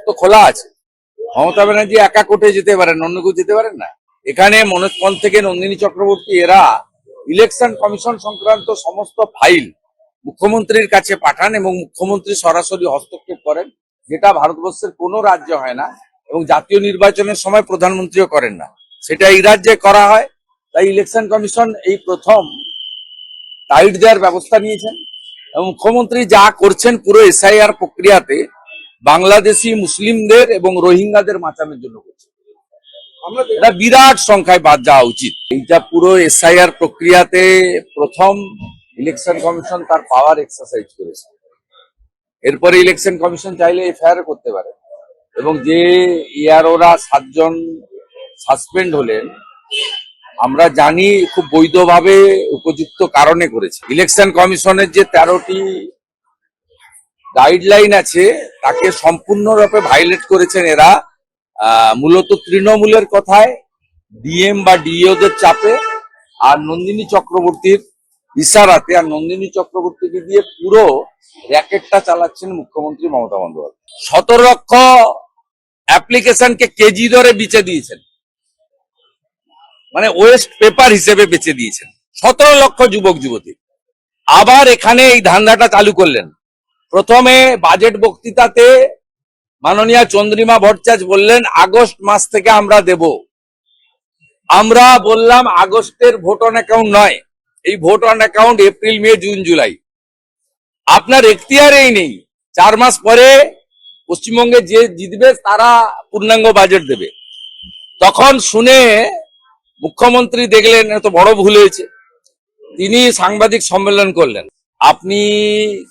তো খোলা আছে। মমতা ব্যানার্জি একা কোর্টে যেতে পারেন, অন্য কেউ যেতে পারেন না। এখানে মনোজ পল থেকে নন্দিনী চক্রবর্তী এরা ইলেকশন কমিশন সংক্রান্ত সমস্ত ফাইল মুখ্যমন্ত্রীর কাছে পাঠান এবং মুখ্যমন্ত্রী সরাসরি হস্তক্ষেপ করেন, যেটা ভারতবর্ষের কোনো রাজ্য হয় না এবং জাতীয় নির্বাচনের সময় প্রধানমন্ত্রীও করেন না, সেটা এই রাজ্যে করা হয়। তাই ইলেকশন কমিশন এই প্রথম টাইট দেওয়ার ব্যবস্থা নিয়েছেন এবং মুখ্যমন্ত্রী যা করছেন পুরো এসআইআর প্রক্রিয়াতে বাংলাদেশি মুসলিমদের এবং রোহিঙ্গাদের বাঁচানোর জন্য করছেন। এটা বিরাট সংখ্যায় বাদ যাওয়া উচিত। এইটা পুরো এসআইআর প্রক্রিয়াতে প্রথম ইলেকশন কমিশন তার পাওয়ার এক্সারসাইজ করেছে। এরপরে ইলেকশন কমিশন চাইলে এফআইআর করতে পারে এবং যে ইয়ারোরা 7 জন সাসপেন্ড হলেন আমরা জানি খুব বৈধভাবে উপযুক্ত কারণে করেছে। ইলেকশন কমিশনের যে 13টি গাইডলাইন আছে তাকে সম্পূর্ণরূপে ভাইলেট করেছেন এরা, মূলত তৃণমূলের কথায়, ডিএম বা ডিইওদের চাপে আর নন্দিনী চক্রবর্তীর ইশারাতে। আর নন্দিনী চক্রবর্তীকে দিয়ে পুরো র্যাকেটটা চালাচ্ছেন মুখ্যমন্ত্রী মমতা বন্দ্যোপাধ্যায়। 17 লক্ষ অ্যাপ্লিকেশনকে কেজি দরে বেচে দিয়েছেন, মানে ওয়েস্ট পেপার হিসেবে বেচে দিয়েছেন 17 লক্ষ যুবক যুবতী। আবার এখানে এই ধান্দাটা চালু করলেন। প্রথমে বাজেট বক্তৃতাতে মাননীয় চন্দ্রিমা ভট্টাচার্য বললেন আগস্ট মাস থেকে আমরা দেব। আমরা বললাম আগস্টের ভোট অন অ্যাকাউন্ট নয়, এই vote on account April, May, June, July. আপনার এখতিয়ারেই নেই। 4 মাস পরে পশ্চিমবঙ্গে যে জিতবে তারা পূর্ণাঙ্গ বাজেট দেবে। তখন শুনে মুখ্যমন্ত্রী দেখলেন এত বড় ভুল হয়েছে, তিনি সাংবাদিক সম্মেলন করলেন। আপনি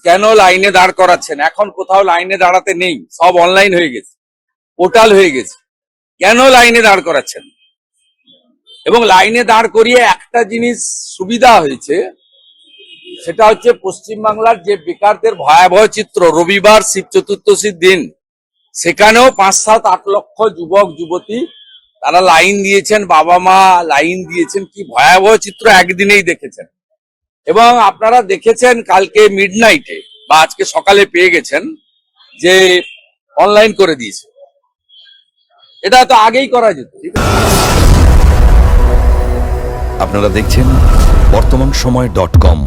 কেন লাইনে দাঁড় করাচ্ছেন? এখন কোথাও লাইনে দাঁড়াতে নেই, সব অনলাইন হয়ে গেছে, পোর্টাল হয়ে গেছে। কেন লাইনে দাঁড় করাচ্ছেন? এবং লাইনে দাঁড় করিয়ে একটা জিনিস সুবিধা হয়েছে, সেটা হচ্ছে পশ্চিমবাংলার যে বেকারদের ভয়াবহ চিত্র, রবিবার শিব চতুর্দশীর দিন সেখানেও 5, 7, 8 লক্ষ যুবক যুবতী তারা লাইন দিয়েছেন, বাবা মা লাইন দিয়েছেন। কি ভয়াবহ চিত্র একদিনেই দেখেছেন। এবং আপনারা দেখেছেন কালকে মিডনাইটে বা আজকে সকালে পেয়ে গেছেন যে অনলাইন করে দিয়েছে। এটা তো আগেই করা যেত। আপনারা দেখছেন বর্তমান সময়.com।